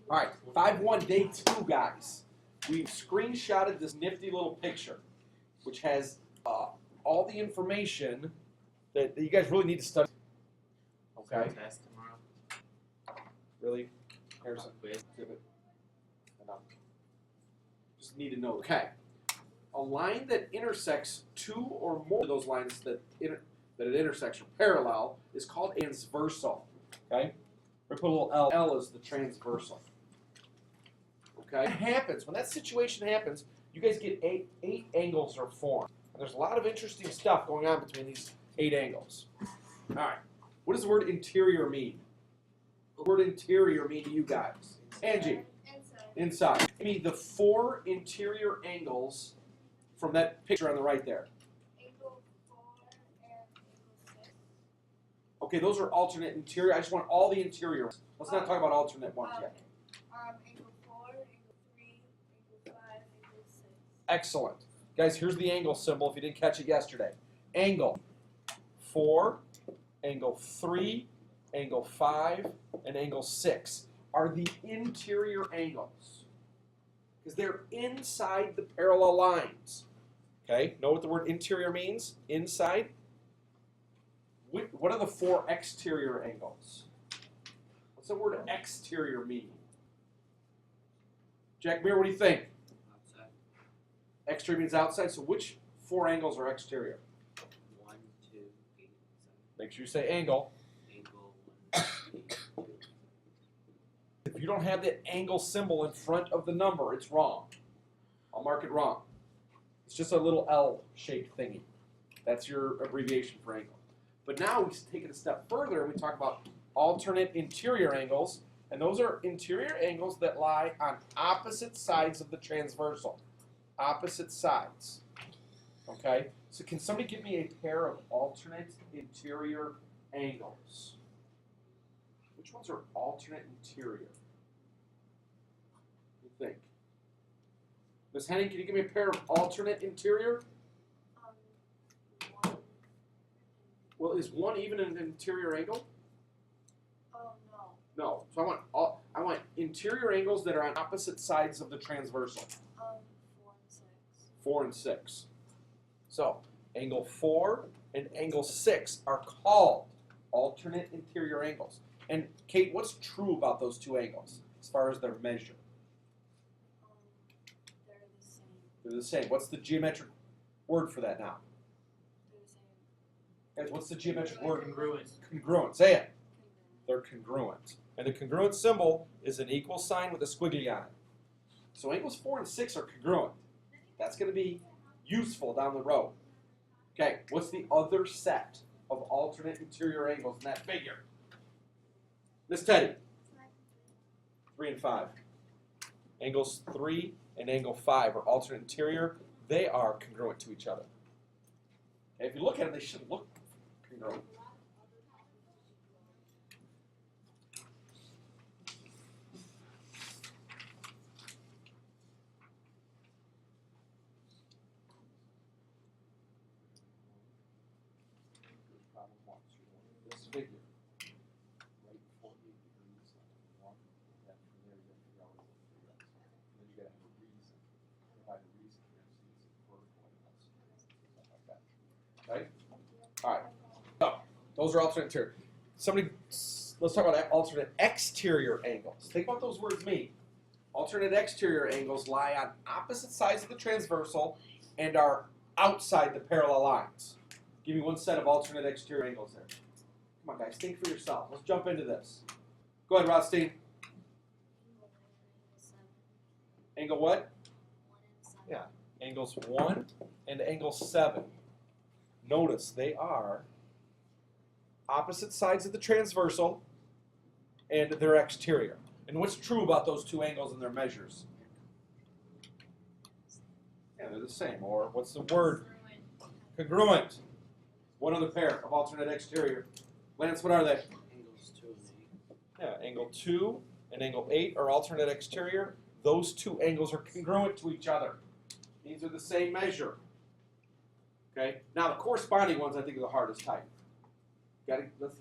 All right, 5-1, day 2, guys. We've screenshotted this nifty little picture, which has all the information that you guys really need to study. Okay? Test tomorrow. Really? Harrison? Exhibit? Enough. Just need to know. Okay. A line that intersects two or more of those lines that it intersects or parallel is called a transversal. Okay? We put a little L. L is the transversal. Okay? What happens when that situation happens? You guys get eight angles are formed. And there's a lot of interesting stuff going on between these 8 angles. All right. What does the word interior mean? What does the word interior mean to you guys? Angie. Inside. Give me the 4 interior angles from that picture on the right there. Angle 4 and angle 6. Okay, those are alternate interior. I just want all the interior ones. Let's not talk about alternate ones yet. Angle 4, angle 3, angle 5, angle 6. Excellent. Guys, here's the angle symbol if you didn't catch it yesterday. Angle 4, angle 3, angle 5, and angle 6 are the interior angles. Because they're inside the parallel lines. Okay, know what the word interior means? Inside. What are the 4 exterior angles? What's the word exterior mean? Jack Muir, what do you think? Outside. Exterior means outside, so which 4 angles are exterior? 1, 2, 8, 7. Make sure you say angle. Angle 1, 8, 2. If you don't have the angle symbol in front of the number, it's wrong. I'll mark it wrong. It's just a little L-shaped thingy. That's your abbreviation for angle. But now we take it a step further and we talk about alternate interior angles. And those are interior angles that lie on opposite sides of the transversal. Opposite sides. Okay? So can somebody give me a pair of alternate interior angles? Which ones are alternate interior? What do you think? Ms. Henning, can you give me a pair of alternate interior? 1. Well, is 1 even an interior angle? Oh, no. No. So I want interior angles that are on opposite sides of the transversal. 4 and 6. 4 and 6. So angle 4 and angle 6 are called alternate interior angles. And Kate, what's true about those 2 angles as far as their measure? They're the same. They're the same. What's the geometric word for that now? They're the same. Guys, what's the geometric word? Congruent. Congruent. Say it. They're congruent. And the congruent symbol is an equal sign with a squiggly on it. So angles 4 and 6 are congruent. That's going to be useful down the road. Okay, what's the other set of alternate interior angles in that figure? Miss Teddy. 3 and 5. Angles 3 and angle 5 are alternate interior. They are congruent to each other. Okay, if you look at them, they should look congruent. This figure. Right 48 degrees on 1. Then from there you got to figure out what the figure is. And then you got to have a reason. Provide a reason here. So it's vertical and stuff like that. Right? Alright. So those are alternate interior. Let's talk about alternate exterior angles. Think about those words mean. Alternate exterior angles lie on opposite sides of the transversal and are outside the parallel lines. Give me one set of alternate exterior angles there. Come on, guys, think for yourself. Let's jump into this. Go ahead, Rothstein. Angle what? 1 and 7. Yeah, angles 1 and angle 7. Notice they are opposite sides of the transversal and they're exterior. And what's true about those 2 angles and their measures? Yeah, they're the same. Or what's the word? Congruent. One other pair of alternate exterior. Lance, what are they? Angles 2 and 8. Yeah, angle 2 and angle 8 are alternate exterior. Those 2 angles are congruent to each other. These are the same measure. Okay? Now the corresponding ones I think are the hardest type.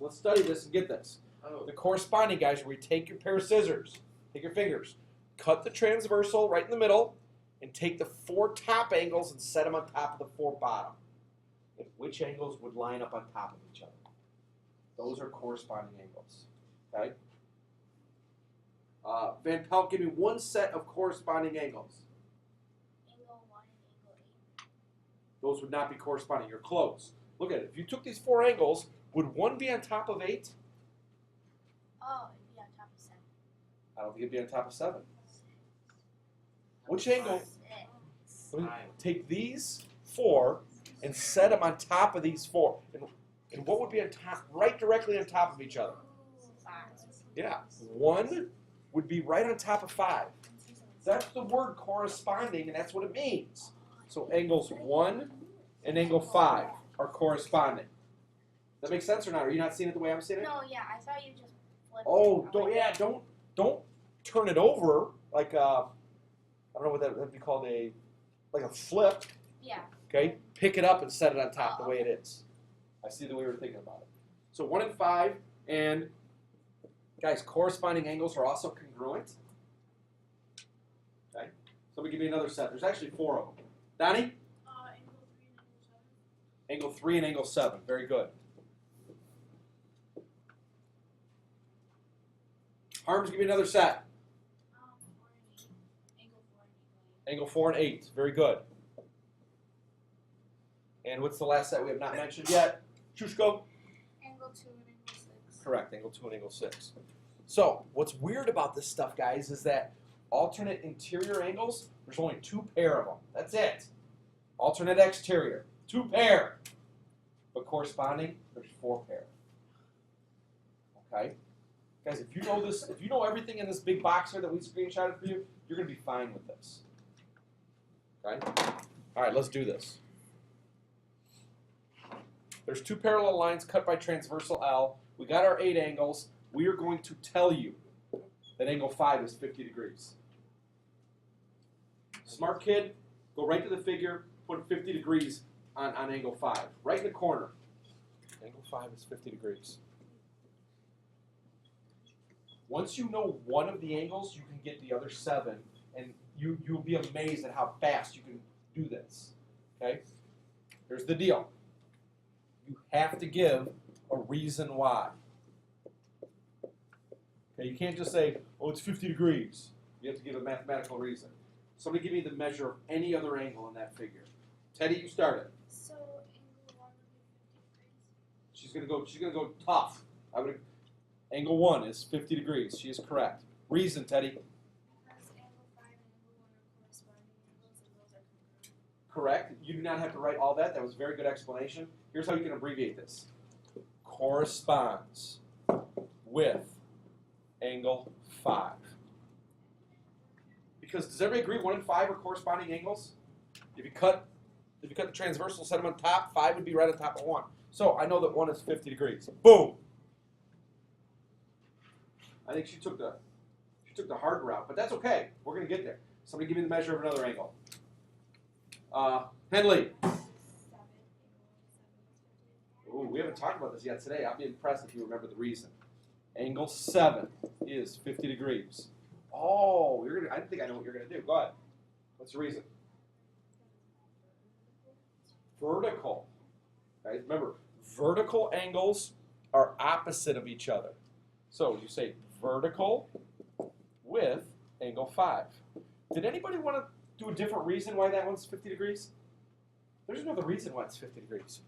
Let's study this and get this. Oh. The corresponding guys where you take your pair of scissors Take your fingers. Cut the transversal right in the middle and take the 4 top angles and set them on top of the 4 bottom. And which angles would line up on top of each other? Those are corresponding angles. Okay? Van Pelt, give me one set of corresponding angles. Angle 1 and angle 8. Those would not be corresponding. You're close. Look at it. If you took these 4 angles, would one be on top of 8? Oh, it'd be on top of 7. I don't think it'd be on top of 7. Which angle? 6. Let me take these 4 and set them on top of these 4. And what would be on top, right directly on top of each other? 5. Yeah. 1 would be right on top of 5. That's the word corresponding, and that's what it means. So angles 1 and angle 5 are corresponding. Does that make sense or not? Are you not seeing it the way I'm seeing it? No, yeah, I thought you just flipped Oh, it. don't turn it over like I don't know what that would be called, like a flip. Yeah. Okay, pick it up and set it on top the way it is. I see the way we're thinking about it. So 1 and 5, and guys, corresponding angles are also congruent. Okay, somebody give me another set. There's actually 4 of them. Donnie? Angle 3 and angle 7. Angle 3 and angle 7. Very good. Harms, give me another set. 4 and 8. Angle 4 and Angle 4 and 8. Very good. And what's the last set we have not mentioned yet? Shushko? angle 2 and angle 6. Correct. Angle 2 and angle 6. So, what's weird about this stuff, guys, is that alternate interior angles, there's only 2 pair of them. That's it. Alternate exterior, 2 pair. But corresponding, there's 4 pair. Okay? Guys, if you know this, if you know everything in this big box here that we screenshotted for you, you're going to be fine with this. Okay? All right, let's do this. There's 2 parallel lines cut by transversal L. We got our 8 angles. We are going to tell you that angle 5 is 50 degrees. Smart kid, go right to the figure, put 50 degrees on angle 5. Right in the corner. Angle 5 is 50 degrees. Once you know one of the angles, you can get the other 7, and you'll be amazed at how fast you can do this. Okay? Here's the deal. You have to give a reason why. Okay, you can't just say, oh, it's 50 degrees. You have to give a mathematical reason. Somebody give me the measure of any other angle in that figure. Teddy, you started. So angle 1 would be 50 degrees. She's gonna go tough. Angle 1 is 50 degrees. She is correct. Reason, Teddy. Because angle 5 and angle 1 are corresponding angles, and those are congruent. Correct. You do not have to write all that. That was a very good explanation. Here's how you can abbreviate this. Corresponds with angle 5. Because does everybody agree 1 and 5 are corresponding angles? If you cut the transversal, set them on top, 5 would be right on top of 1. So I know that 1 is 50 degrees. Boom. I think she took the hard route, but that's okay. We're gonna get there. Somebody give me the measure of another angle. Henley. 7. Ooh, we haven't talked about this yet today. I'll be impressed if you remember the reason. Angle 7 is 50 degrees. Oh, I didn't think I know what you're gonna do. Go ahead. What's the reason? Vertical. Guys, remember, vertical angles are opposite of each other. So you say vertical with angle 5. Did anybody want to do a different reason why that one's 50 degrees? There's another reason why it's 50 degrees.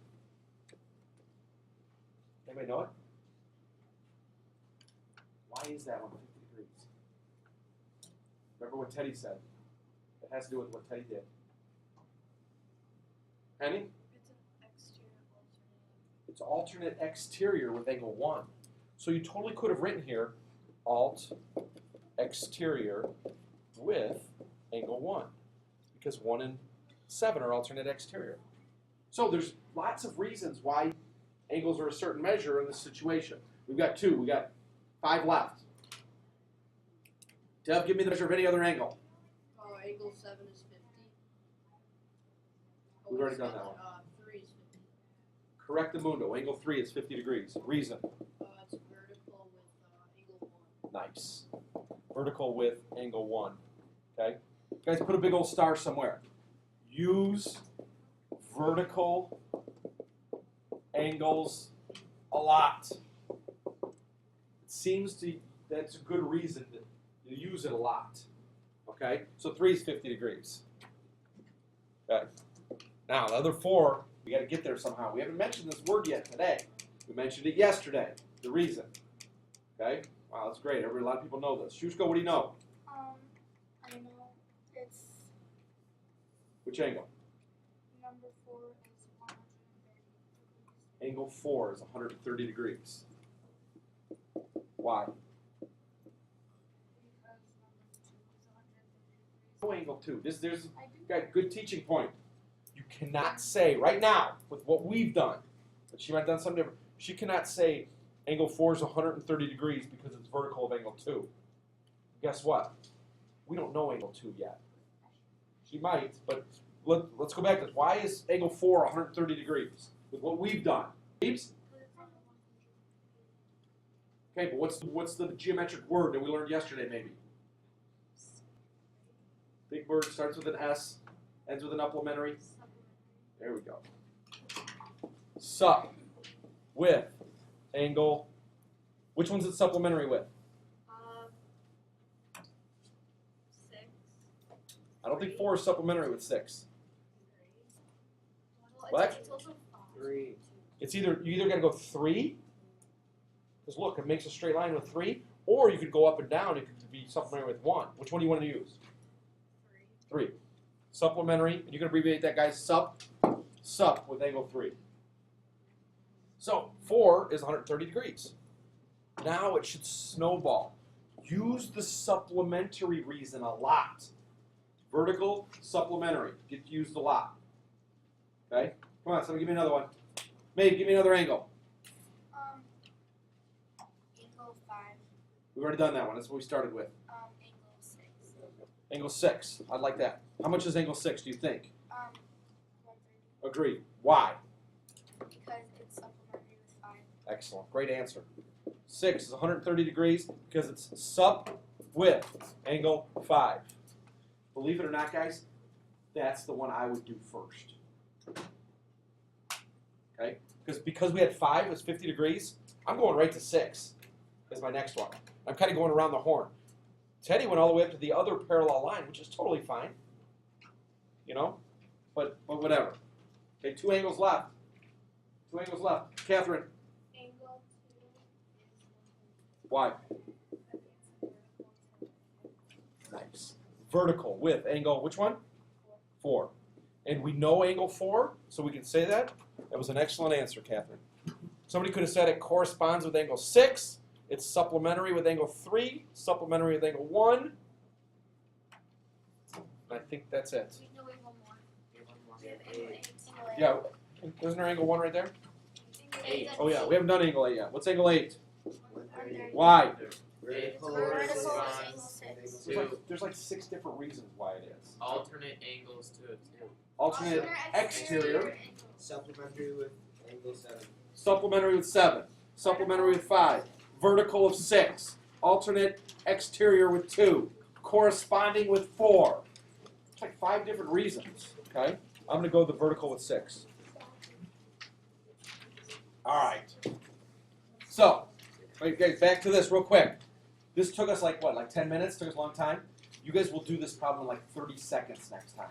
Anybody know it? Why is that one 50 degrees? Remember what Teddy said. It has to do with what Teddy did. Penny? It's an exterior alternate. It's alternate exterior with angle 1. So you totally could have written here alt exterior with angle 1. Because 1 and 7 are alternate exterior. So there's lots of reasons why angles are a certain measure in this situation. We've got 2. We've got 5 left. Dev, give me the measure of any other angle. Oh, angle 7 is 50. Oh, We've already done that one. 3 is 50. Correct the mundo. Angle 3 is 50 degrees. Reason. It's vertical with angle 1. Nice. vertical with angle 1. Okay? Guys, put a big old star somewhere. Use vertical angles a lot. It seems that's a good reason to use it a lot. Okay? So 3 is 50 degrees. Okay. Now, the other 4, we got to get there somehow. We haven't mentioned this word yet today. We mentioned it yesterday. The reason. Okay? Wow, that's great. A lot of people know this. Shushko, what do you know? I know it's Which angle? number 4 is 130 degrees. Angle 4 is 130 degrees. Why? Because number 2 is 130 degrees. No angle 2. There's I do. got a good teaching point. You cannot say right now with what we've done, but she might have done something different. She cannot say angle 4 is 130 degrees because it's vertical of angle 2. Guess what? We don't know angle 2 yet. She might, but let's go back to this. Why is angle 4 130 degrees with what we've done? Peeps? Okay, but what's the geometric word that we learned yesterday maybe? Big word starts with an S, ends with an supplementary. There we go. Sup with angle. Which one's it supplementary with? 6. I don't think 4 is supplementary with 6. Well, What? It's also 5. 3. It's you either got to go 3, because look, it makes a straight line with 3, or you could go up and down. It could be supplementary with 1. Which one do you want to use? 3. Supplementary, and you can abbreviate that, guys. Sup with angle 3. So 4 is 130 degrees. Now it should snowball. Use the supplementary reason a lot. Vertical, supplementary. Get used a lot. Okay? Come on, somebody give me another one. Maeve, give me another angle. Angle 5. We've already done that one. That's what we started with. Angle 6. Angle 6. I like that. How much is angle 6, do you think? 130. Agreed. Why? Because it's supplementary with 5. Excellent. Great answer. 6 is 130 degrees because it's sup with angle 5. Believe it or not, guys, that's the one I would do first. Okay? Because we had 5 is 50 degrees, I'm going right to 6 as my next one. I'm kind of going around the horn. Teddy went all the way up to the other parallel line, which is totally fine. You know? But whatever. Okay, 2 angles left. 2 angles left. Catherine, Angle 2 is why? 130. Nice. Vertical with angle, which one? 4. And we know angle 4, so we can say that. That was an excellent answer, Catherine. Somebody could have said it corresponds with angle 6. It's supplementary with angle 3, supplementary with angle 1. And I think that's it. We know angle 1. We have Angle 8. 8. Yeah, isn't there angle 1 right there? Angle 8. Oh yeah, we haven't done angle 8 yet. What's angle 8? 130. Why? Vertical Vertical is corresponds angle 6. There's like 6 different reasons why it is. alternate angles to it too. Alternate exterior, angle. Supplementary with angle 7. supplementary with 7, supplementary with 5, vertical of 6, alternate exterior with 2, corresponding with 4. It's like 5 different reasons, okay? I'm going to go the vertical with 6. All right. So, wait, guys, back to this real quick. This took us like 10 minutes? Took us a long time? You guys will do this problem in like 30 seconds next time.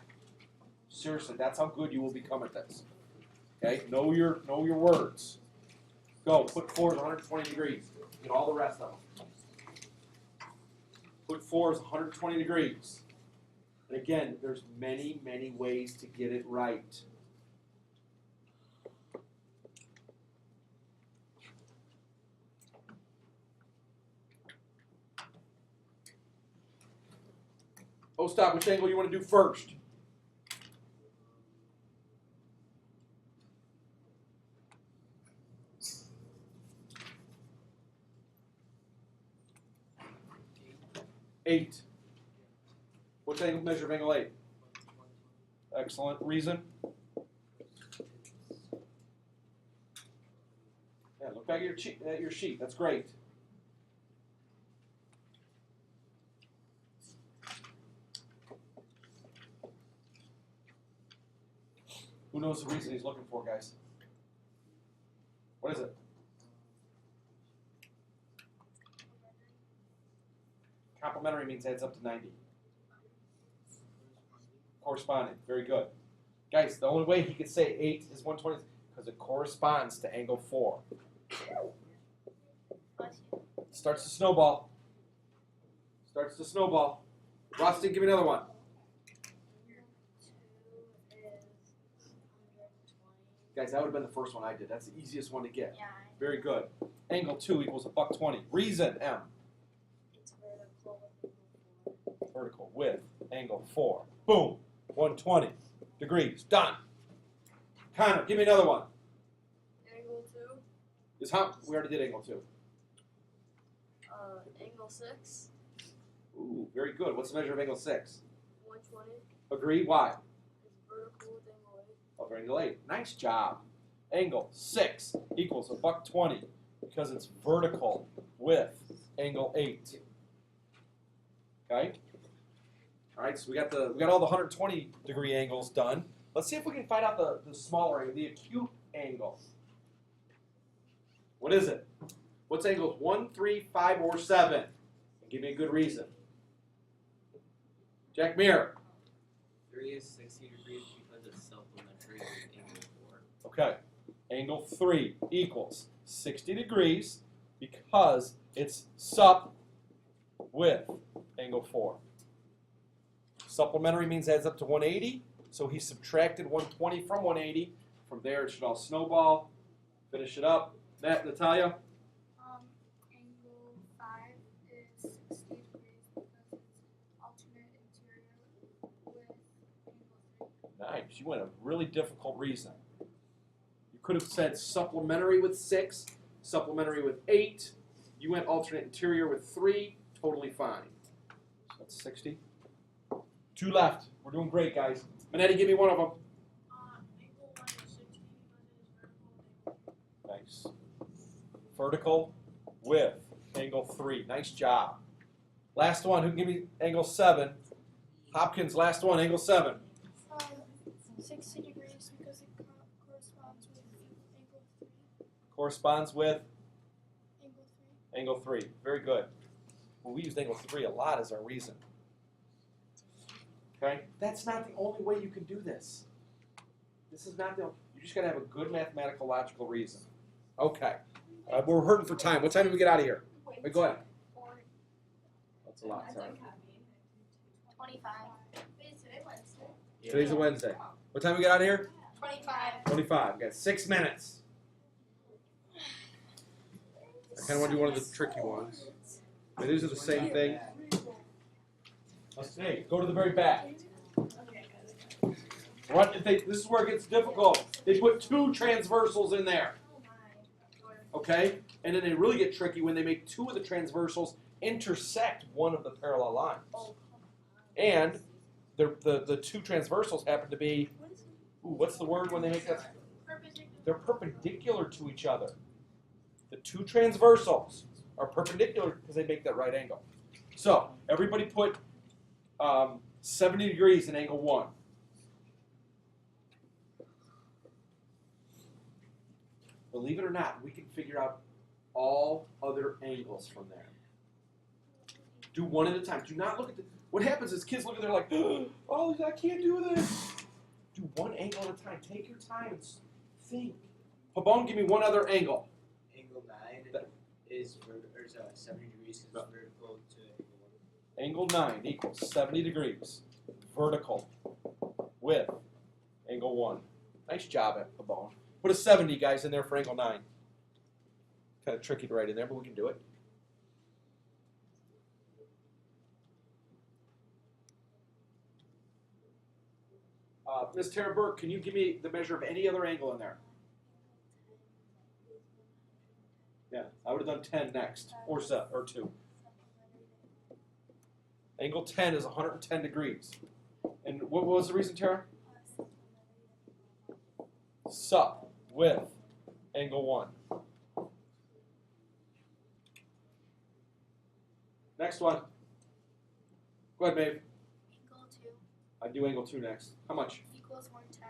Seriously, that's how good you will become at this. Okay? Know your words. Go. Put 4 is 120 degrees. Get all the rest of them. Put 4 is 120 degrees. And again, there's many, many ways to get it right. Oh, stop. Which angle you want to do first? Eight. What's angle measure of angle 8? Excellent. Reason? Yeah, look back at your sheet. That's great. Who knows the reason he's looking for, guys? What is it? Complementary means adds up to 90. Corresponding. Very good. Guys, the only way he could say 8 is 120 because it corresponds to angle 4. Starts to snowball. Starts to snowball. Rustin, give me another one. 2 is 120. Guys, that would have been the first one I did. That's the easiest one to get. Yeah. Very good. Angle 2 equals a $1.20. Reason, M. It's vertical with angle 4. Vertical with angle 4. Boom. 120 degrees. Done. Connor, give me another one. Angle 2. Is how we already did angle 2. Angle 6. Ooh, very good. What's the measure of angle 6? 120. Agree. Why? Is vertical with angle 8. Over angle 8. Nice job. Angle 6 equals a $1.20 because it's vertical with angle 8. Okay. All right. So we got all the 120 degree angles done. Let's see if we can find out the smaller angle, the acute angle. What is it? What's angles 1, 3, 5, or 7? Give me a good reason. Jack Muir. 3 is 60 degrees because it's supplementary with angle 4. Okay. Angle 3 equals 60 degrees because it's sup with angle 4. Supplementary means adds up to 180, so he subtracted 120 from 180. From there, it should all snowball. Finish it up. Matt, Natalia? Angle 5 is 60 degrees because it's alternate interior with angle 3. Nice. You went a really difficult reason. You could have said supplementary with 6, supplementary with 8. You went alternate interior with 3. Totally fine. That's 60. 2 left. We're doing great, guys. Manetti, give me one of them. Angle 1 is 60 because it is vertical with angle 8. Nice. Vertical with angle 3. Nice job. Last one. Who can give me angle 7? Hopkins, last one. Angle 7. 60 degrees because it corresponds with angle 3. Corresponds with Angle 3. angle 3. Very good. Well, we used angle 3 a lot as our reason. Okay? That's not the only way you can do this. This is not the only. You just got to have a good mathematical logical reason. Okay. We're hurting for time. What time do we get out of here? Wait, go ahead. That's a lot. Sorry. 25. Today's a Wednesday. What time do we get out of here? 25. 25. We got 6 minutes. I kind of want to do one of the tricky ones. I mean, these are the same thing. Hey, go to the very back. This is where it gets difficult. They put 2 transversals in there. Okay? And then they really get tricky when they make 2 of the transversals intersect one of the parallel lines. And the 2 transversals happen to be, what's the word when they make that? They're perpendicular to each other. The 2 transversals are perpendicular because they make that right angle. So, everybody put 70 degrees in angle 1. Believe it or not, we can figure out all other angles from there. Do one at a time. Do not look at the... What happens is kids look at there like, oh, I can't do this. Do one angle at a time. Take your time and think. Pabon, give me one other angle. Angle 9 is 70 degrees because it's vertical to Angle 9 equals 70 degrees. Vertical with angle 1. Nice job at Pabon. Put a 70, guys, in there for angle 9. Kind of tricky to write in there, but we can do it. Ms. Tara Burke, can you give me the measure of any other angle in there? Yeah, I would have done 10 next, or 2. Angle 10 is 110 degrees. And what was the reason, Tara? Sup with angle 1. Next one. Go ahead, babe. Angle 2 I do angle 2 next. How much? equals 110.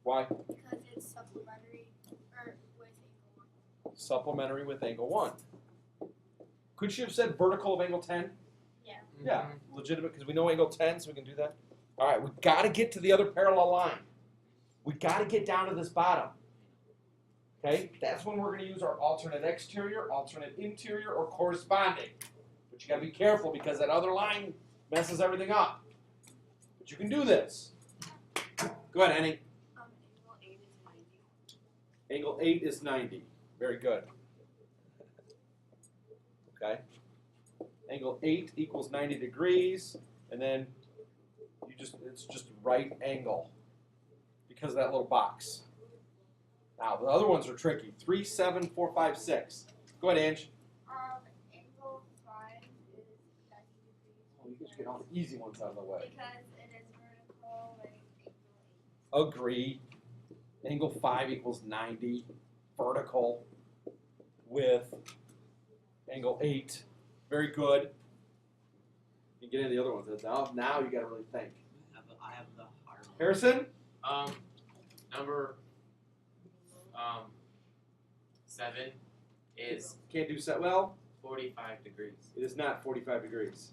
Why? Because it's supplementary or with angle 1. Supplementary with angle 1. Could she have said vertical of angle 10? Yeah, legitimate, because we know angle 10, so we can do that. All right, we've got to get to the other parallel line. We've got to get down to this bottom. Okay, that's when we're going to use our alternate exterior, alternate interior, or corresponding. But you got to be careful because that other line messes everything up. But you can do this. Go ahead, Annie. Angle 8 is 90. Angle 8 is 90. Very good. Okay. Angle 8 equals 90 degrees, and then it's just right angle because of that little box. Now the other ones are tricky. 3, 7, 4, 5, 6. Go ahead, Ange. Angle 5 is 90 degrees. Oh, you just get all the easy ones out of the way. Because it is vertical with angle 8. Agree. Angle 5 equals 90 vertical with angle 8. Very good. You get into the other ones. Now you got to really think. I have the hard one. Harrison? Number 7 is Can't do set well. 45 degrees. It is not 45 degrees.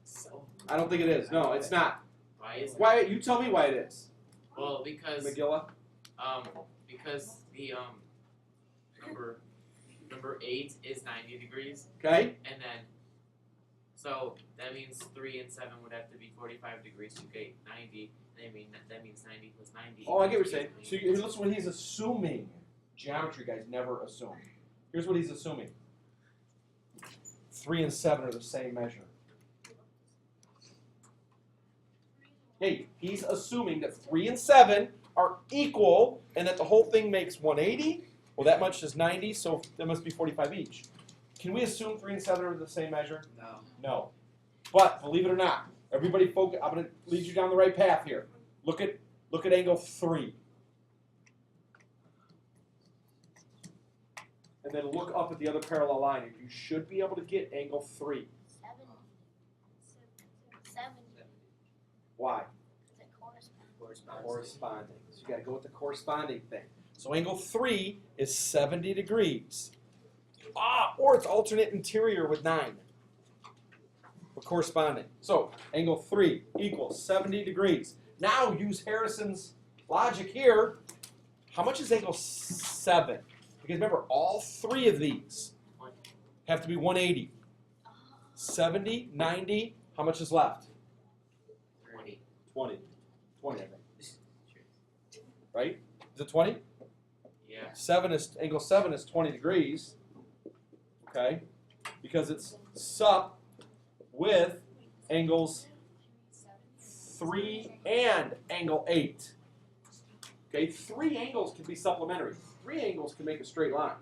So I don't think it is. No, it's not. why is it? Why? You tell me why it is. Well, because McGilla? the number 8 is 90 degrees, Okay. and then so that means 3 and 7 would have to be 45 degrees to get 90. That means 90 plus 90. Oh, I get what you're saying. So listen what he's assuming. Geometry guys never assume. Here's what he's assuming. 3 and 7 are the same measure. Hey, he's assuming that 3 and 7 are equal and that the whole thing makes 180. Well, that much is 90, so that must be 45 each. Can we assume 3 and 7 are the same measure? No. No. But believe it or not, everybody focus. I'm going to lead you down the right path here. Look at angle 3. And then look up at the other parallel line, and you should be able to get angle 3. 70. Why? Is it corresponding? Corresponding. So you got to go with the corresponding thing. So angle 3 is 70 degrees. Or it's alternate interior with 9. For corresponding. So angle 3 equals 70 degrees. Now use Harrison's logic here. How much is angle 7? Because remember, all 3 of these have to be 180. 70, 90, how much is left? 20. 20. 20, I think. Right? Is it 20? Yeah. Angle 7 is 20 degrees. Okay? Because it's sup with angles 3 and angle 8. Okay? 3 angles can be supplementary. 3 angles can make a straight line.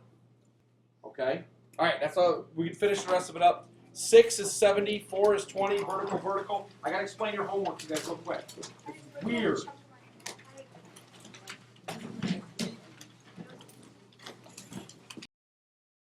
Okay? All right, that's all. We can finish the rest of it up. 6 is 70, 4 is 20, vertical, vertical. I got to explain your homework to you guys real quick. Weird.